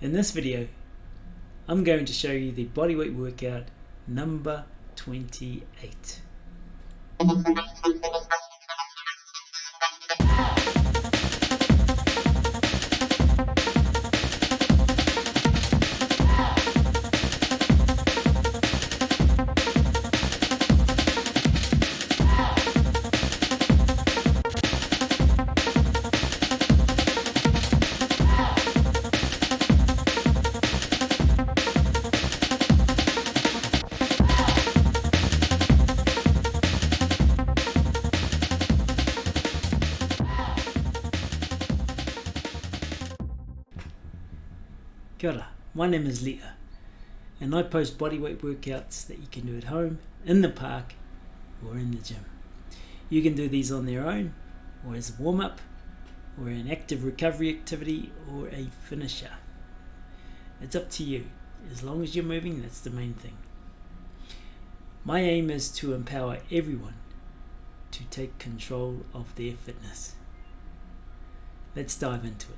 In this video, I'm going to show you the bodyweight workout number 28. Kia ora, my name is Leah and I post bodyweight workouts that you can do at home, in the park or in the gym. You can do these on their own or as a warm-up or an active recovery activity or a finisher. It's up to you. As long as you're moving, that's the main thing. My aim is to empower everyone to take control of their fitness. Let's dive into it.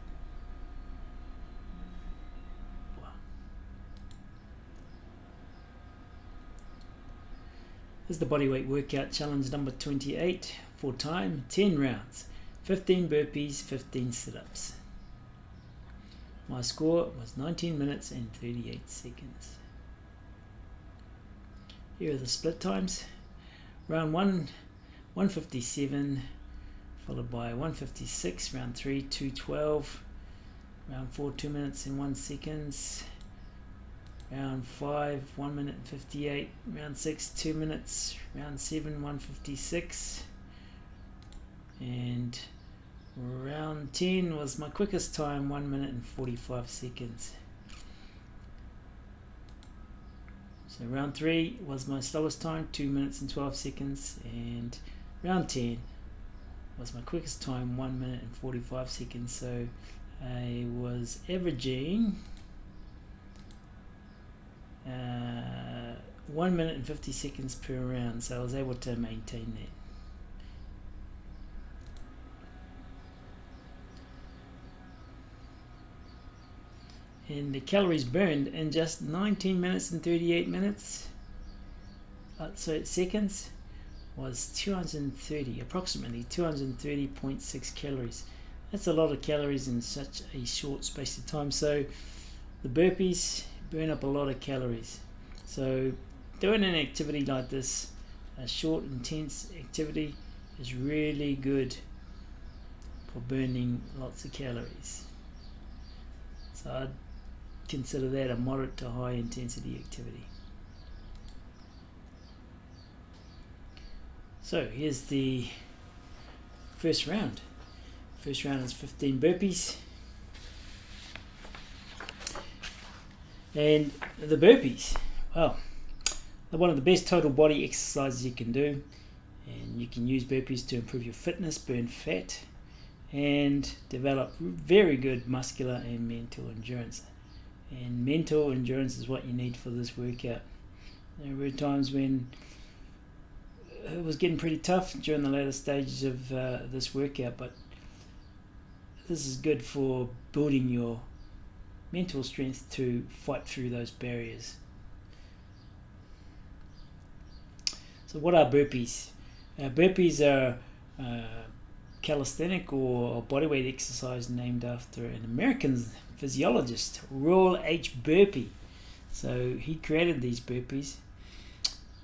This is the bodyweight workout challenge number 28 for time 10 rounds, 15 burpees, 15 sit-ups. My score was 19 minutes and 38 seconds. Here are the split times. Round 1, 157, followed by 156, round 3, 212, round 4, 2 minutes and 1 seconds. Round 5, 1 minute and 58. Round 6, 2 minutes. Round 7, 156. And round 10 was my quickest time, 1 minute and 45 seconds. So round 3 was my slowest time, 2 minutes and 12 seconds. And round 10 was my quickest time, 1 minute and 45 seconds. So I was averaging 1 minute and 50 seconds per round, so I was able to maintain that. And the calories burned in just 19 minutes and 38 minutes, seconds, was approximately 230.6 calories. That's a lot of calories in such a short space of time. So the burpees burn up a lot of calories. So doing an activity like this, a short intense activity, is really good for burning lots of calories. So I'd consider that a moderate to high intensity activity. So here's the first round. First round is 15 burpees. And the burpees, well, they're one of the best total body exercises you can do, and you can use burpees to improve your fitness, burn fat, and develop very good muscular and mental endurance. And mental endurance is what you need for this workout. There were times when it was getting pretty tough during the later stages of this workout, but this is good for building your mental strength to fight through those barriers. So what are burpees? Burpees are calisthenic or bodyweight exercise named after an American physiologist, Royal H. Burpee. So he created these burpees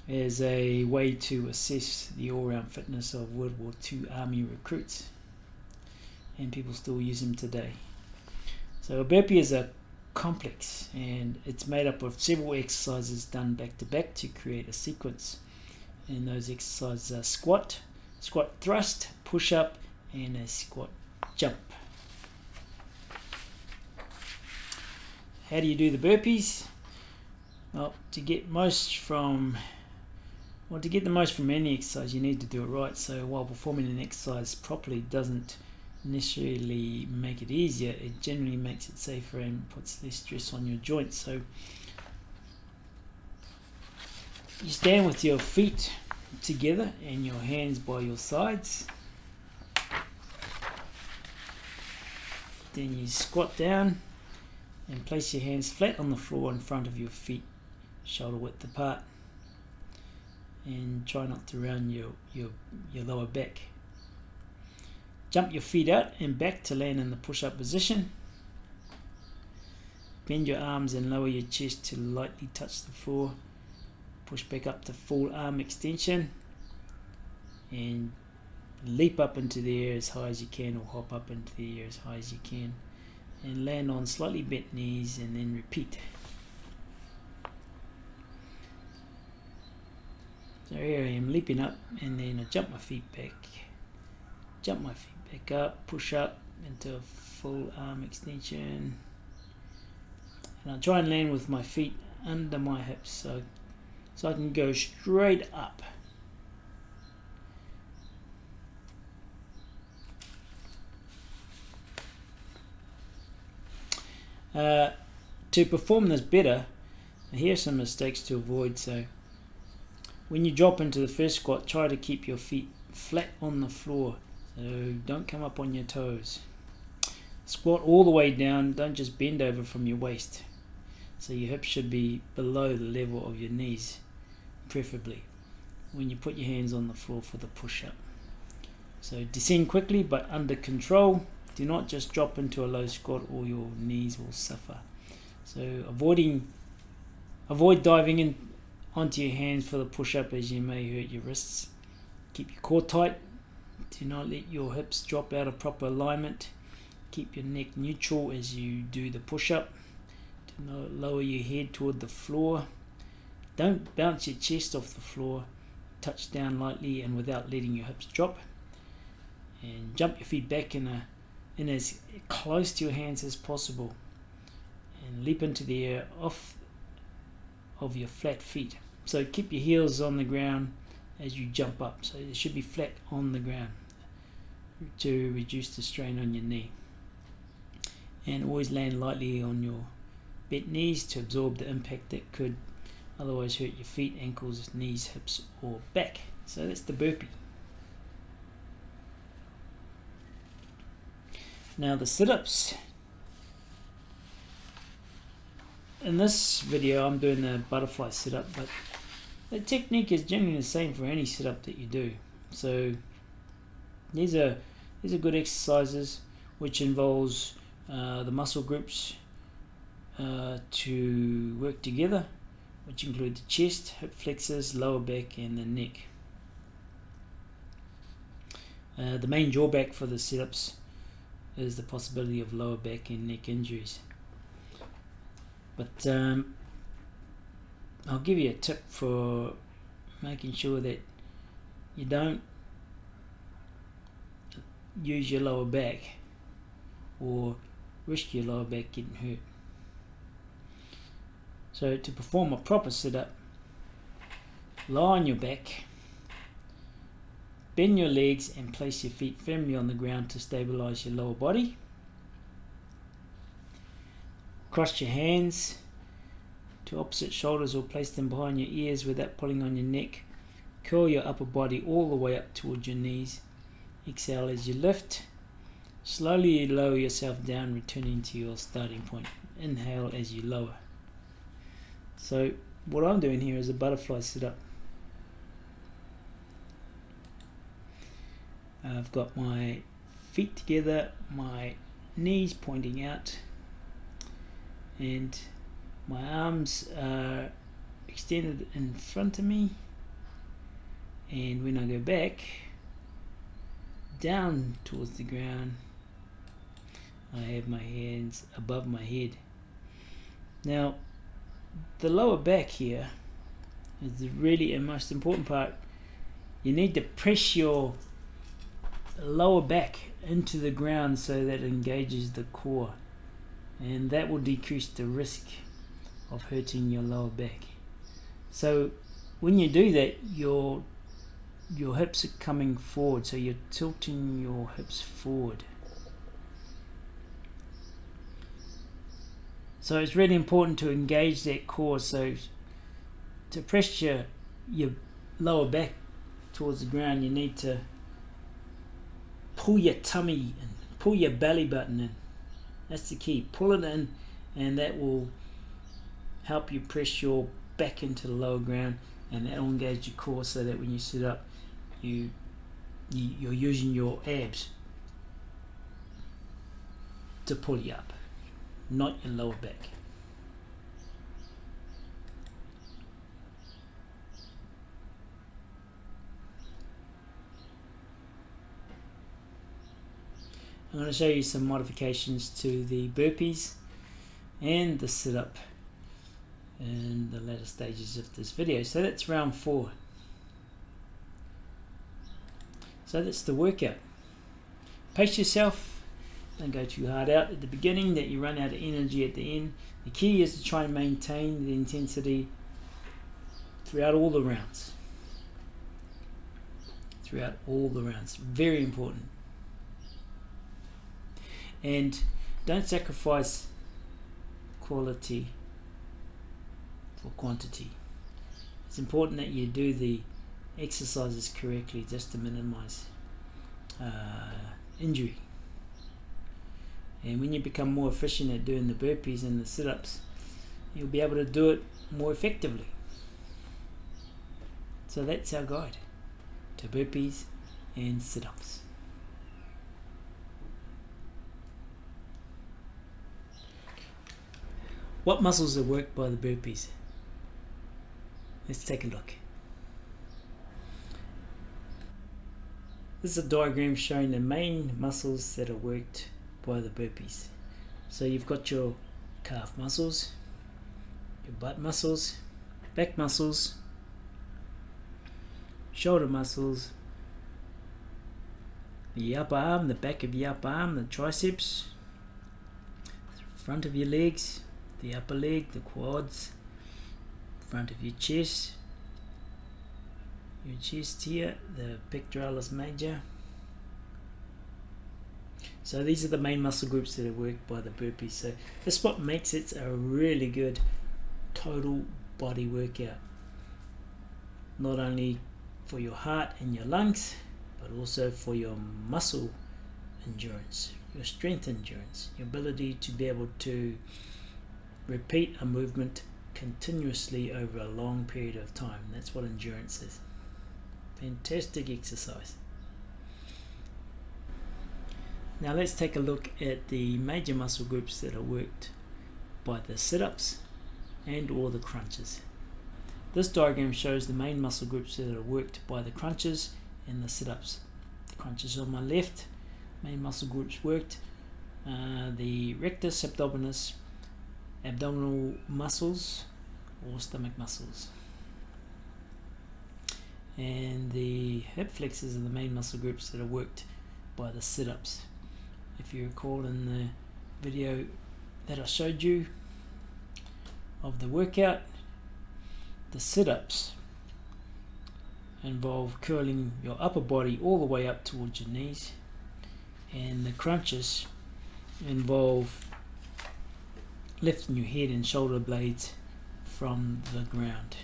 as a way to assess the all-round fitness of World War II Army recruits, and people still use them today. So a burpee is a complex, and it's made up of several exercises done back to back to create a sequence. And those exercises are squat, squat thrust, push up, and a squat jump. How do you do the burpees? Well, to get the most from any exercise, you need to do it right. So while performing an exercise properly doesn't necessarily make it easier, it generally makes it safer and puts less stress on your joints. So you stand with your feet together and your hands by your sides. Then you squat down and place your hands flat on the floor in front of your feet, shoulder width apart, and try not to round your lower back. Jump your feet out and back to land in the push-up position. Bend your arms and lower your chest to lightly touch the floor. Push back up to full arm extension and leap up into the air as high as you can, or hop up into the air as high as you can, and land on slightly bent knees, and then repeat. So here I am leaping up, and then I jump my feet back up, push up into a full arm extension, and I try and land with my feet under my hips so I can go straight up. To perform this better, here are some mistakes to avoid. So when you drop into the first squat, try to keep your feet flat on the floor, so don't come up on your toes. Squat all the way down, don't just bend over from your waist. So your hips should be below the level of your knees, preferably, when you put your hands on the floor for the push-up. So descend quickly but under control. Do not just drop into a low squat or your knees will suffer. So avoid diving in onto your hands for the push-up, as you may hurt your wrists. Keep your core tight. Do not let your hips drop out of proper alignment. Keep your neck neutral as you do the push-up. Do not lower your head toward the floor. Don't bounce your chest off the floor. Touch down lightly and without letting your hips drop. And jump your feet back in as close to your hands as possible. And leap into the air off of your flat feet. So keep your heels on the ground as you jump up. So it should be flat on the ground to reduce the strain on your knee. And always land lightly on your bent knees to absorb the impact that could otherwise hurt your feet, ankles, knees, hips, or back. So that's the burpee. Now the sit-ups. In this video I'm doing the butterfly sit-up, but the technique is generally the same for any sit-up that you do. So these are good exercises which involves the muscle groups to work together, which include the chest, hip flexors, lower back, and the neck. The main drawback for the sit-ups is the possibility of lower back and neck injuries. But I'll give you a tip for making sure that you don't use your lower back or risk your lower back getting hurt. So to perform a proper sit-up, lie on your back, bend your legs and place your feet firmly on the ground to stabilize your lower body. Cross your hands to opposite shoulders or place them behind your ears without pulling on your neck. Curl your upper body all the way up towards your knees. Exhale as you lift. Slowly lower yourself down, returning to your starting point. Inhale as you lower. So what I'm doing here is a butterfly sit-up. I've got my feet together, my knees pointing out, and my arms are extended in front of me, and when I go back down towards the ground, I have my hands above my head. Now the lower back here is the really and most important part. You need to press your lower back into the ground so that it engages the core, and that will decrease the risk of hurting your lower back. So when you do that, your hips are coming forward, so you're tilting your hips forward. So it's really important to engage that core. So to press your lower back towards the ground, you need to pull your tummy in, pull your belly button in. That's the key. Pull it in and that will help you press your back into the lower ground, and that will engage your core so that when you sit up you're using your abs to pull you up, not your lower back. I'm going to show you some modifications to the burpees and the sit-up in the latter stages of this video. So that's round 4. So that's the workout. Pace yourself, don't go too hard out at the beginning that you run out of energy at the end. The key is to try and maintain the intensity throughout all the rounds. Very important. And don't sacrifice quality for quantity. It's important that you do the exercises correctly just to minimize injury. And when you become more efficient at doing the burpees and the sit-ups, you'll be able to do it more effectively. So that's our guide to burpees and sit-ups. What muscles are worked by the burpees? Let's take a look. This is a diagram showing the main muscles that are worked by the burpees. So you've got your calf muscles, your butt muscles, back muscles, shoulder muscles, the upper arm, the back of your upper arm, the triceps, front of your legs, the upper leg, the quads, front of your chest here, the pectoralis major. So these are the main muscle groups that are worked by the burpees. So this is what makes it a really good total body workout, not only for your heart and your lungs, but also for your muscle endurance, your strength endurance, your ability to be able to repeat a movement continuously over a long period of time. That's what endurance is. Fantastic exercise. Now let's take a look at the major muscle groups that are worked by the sit-ups and or the crunches. This diagram shows the main muscle groups that are worked by the crunches and the sit-ups. The crunches on my left, main muscle groups worked, the rectus abdominis, abdominal muscles or stomach muscles, and the hip flexors are the main muscle groups that are worked by the sit-ups. If you recall in the video that I showed you of the workout, the sit-ups involve curling your upper body all the way up towards your knees, and the crunches involve lifting your head and shoulder blades from the ground.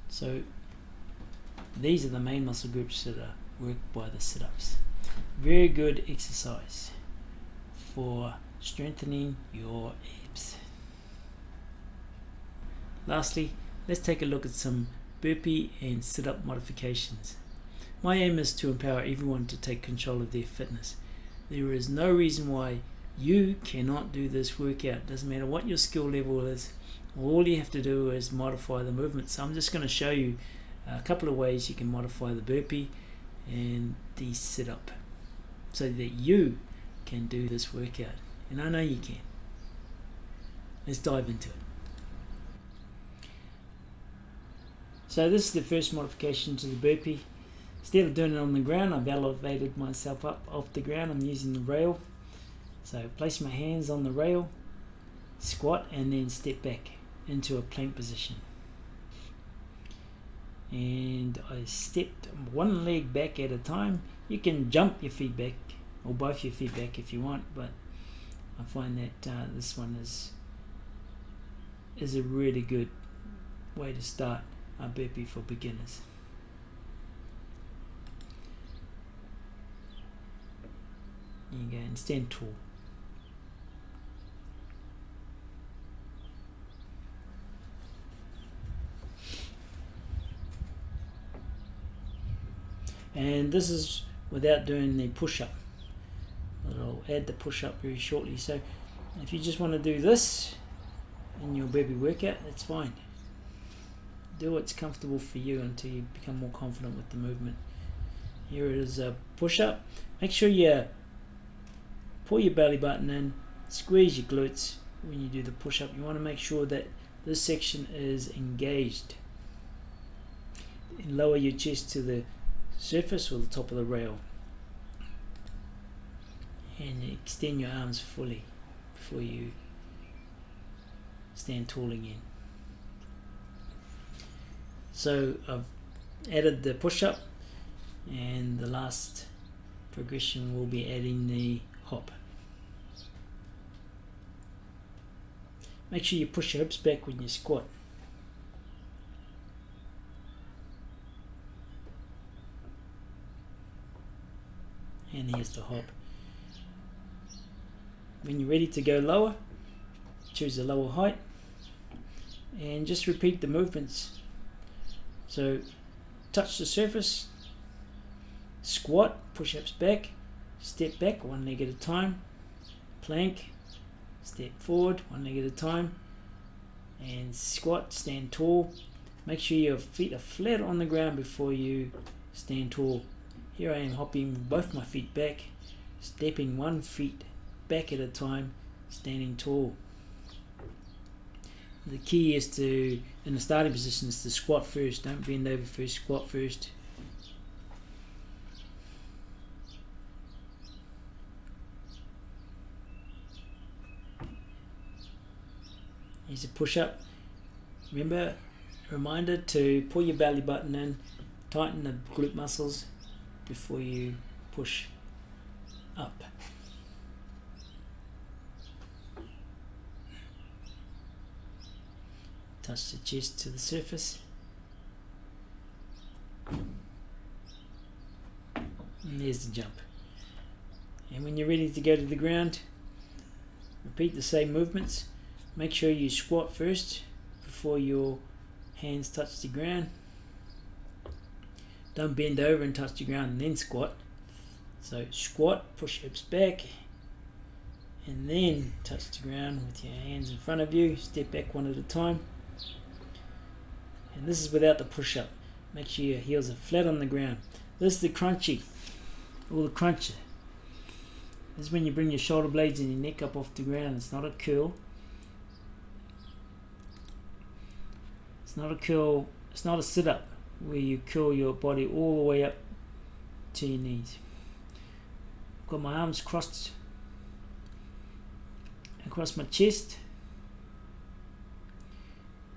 So these are the main muscle groups that are worked by the sit-ups. Very good exercise for strengthening your abs. Lastly, let's take a look at some burpee and sit-up modifications. My aim is to empower everyone to take control of their fitness. There is no reason why you cannot do this workout. Doesn't matter what your skill level is. All you have to do is modify the movement. So I'm just going to show you a couple of ways you can modify the burpee and the sit-up so that you can do this workout. And I know you can. Let's dive into it. So this is the first modification to the burpee. Instead of doing it on the ground, I've elevated myself up off the ground. I'm using the rail. So place my hands on the rail, squat, and then step back into a plank position. And I stepped one leg back at a time. You can jump your feet back, or both your feet back if you want, but I find that this one is a really good way to start a burpee for beginners. You go and stand tall. And this is without doing the push-up. I'll add the push-up very shortly. So if you just want to do this in your burpee workout, that's fine. Do what's comfortable for you until you become more confident with the movement. Here it is a push-up. Make sure you pull your belly button in, squeeze your glutes when you do the push-up. You want to make sure that this section is engaged. And lower your chest to the surface or the top of the rail. And extend your arms fully before you stand tall again. So I've added the push-up, and the last progression will be adding the hop. Make sure you push your hips back when you squat. And here's the hop. When you're ready to go lower, choose a lower height and just repeat the movements. So touch the surface, squat, push-ups back, step back one leg at a time, plank, step forward one leg at a time, and squat, stand tall. Make sure your feet are flat on the ground before you stand tall. Here I am hopping both my feet back, stepping one foot back at a time, standing tall. The key is to, in the starting position, is to squat first. Don't bend over first, squat first. Here's a push-up. Remember, reminder to pull your belly button in, tighten the glute muscles before you push up. Touch the chest to the surface. And there's the jump. And when you're ready to go to the ground, repeat the same movements. Make sure you squat first before your hands touch the ground. Don't bend over and touch the ground and then squat. So squat, push hips back, and then touch the ground with your hands in front of you. Step back one at a time. And this is without the push-up. Make sure your heels are flat on the ground. This is the crunchy, or the cruncher. This is when you bring your shoulder blades and your neck up off the ground. It's not a curl. It's not a curl. It's not a sit-up where you curl your body all the way up to your knees. I've got my arms crossed across my chest.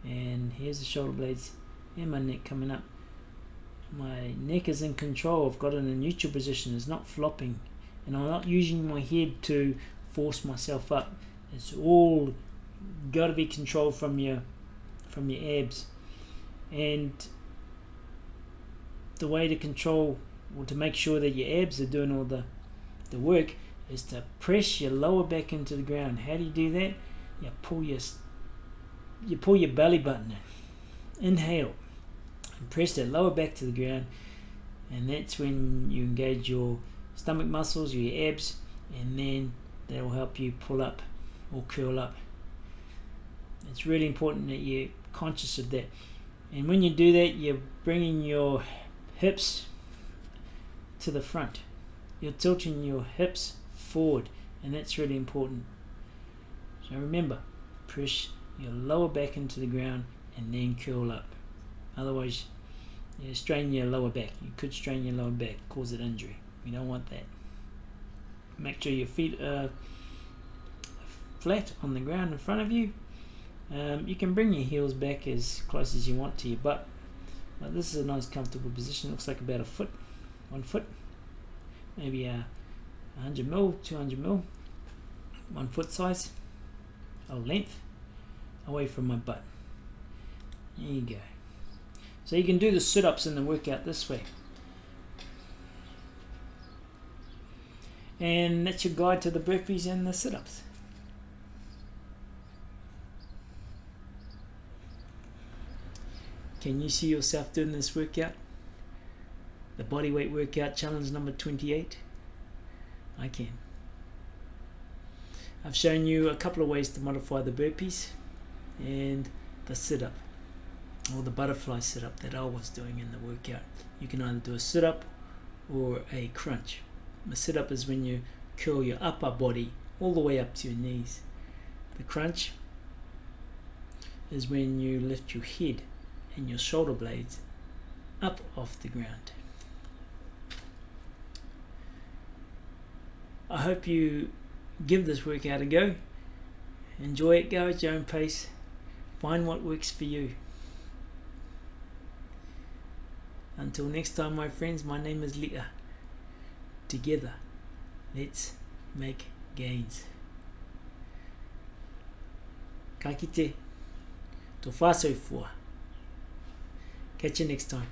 And here's the shoulder blades and my neck coming up. My neck is in control. I've got it in a neutral position. It's not flopping. And I'm not using my head to force myself up. It's all got to be controlled from your abs. And the way to control, or to make sure that your abs are doing all the work, is to press your lower back into the ground. How do you do that? You pull your belly button in. Inhale and press that lower back to the ground, and that's when you engage your stomach muscles, your abs, and then that will help you pull up or curl up. It's really important that you're conscious of that. And when you do that, you're bringing your hips to the front. You're tilting your hips forward, and that's really important. So remember, press your lower back into the ground and then curl up. Otherwise, you strain your lower back. You could strain your lower back, cause an injury. We don't want that. Make sure your feet are flat on the ground in front of you. You can bring your heels back as close as you want to your butt. But this is a nice comfortable position. Looks like about 1 foot. Maybe 100 mil, 200 mil. 1 foot size. Length. Away from my butt. There you go. So you can do the sit-ups in the workout this way. And that's your guide to the burpees and the sit-ups. Can you see yourself doing this workout? the bodyweight workout challenge number 28? I can. I've shown you a couple of ways to modify the burpees and the sit-up, or the butterfly sit-up that I was doing in the workout. You can either do a sit-up or a crunch. A sit-up is when you curl your upper body all the way up to your knees. The crunch is when you lift your head and your shoulder blades up off the ground. I hope you give this workout a go. Enjoy it, go at your own pace. Find what works for you. Until next time, my friends, my name is Lea. Together, let's make gains. Ka kite, to whāsau fua. Catch you next time.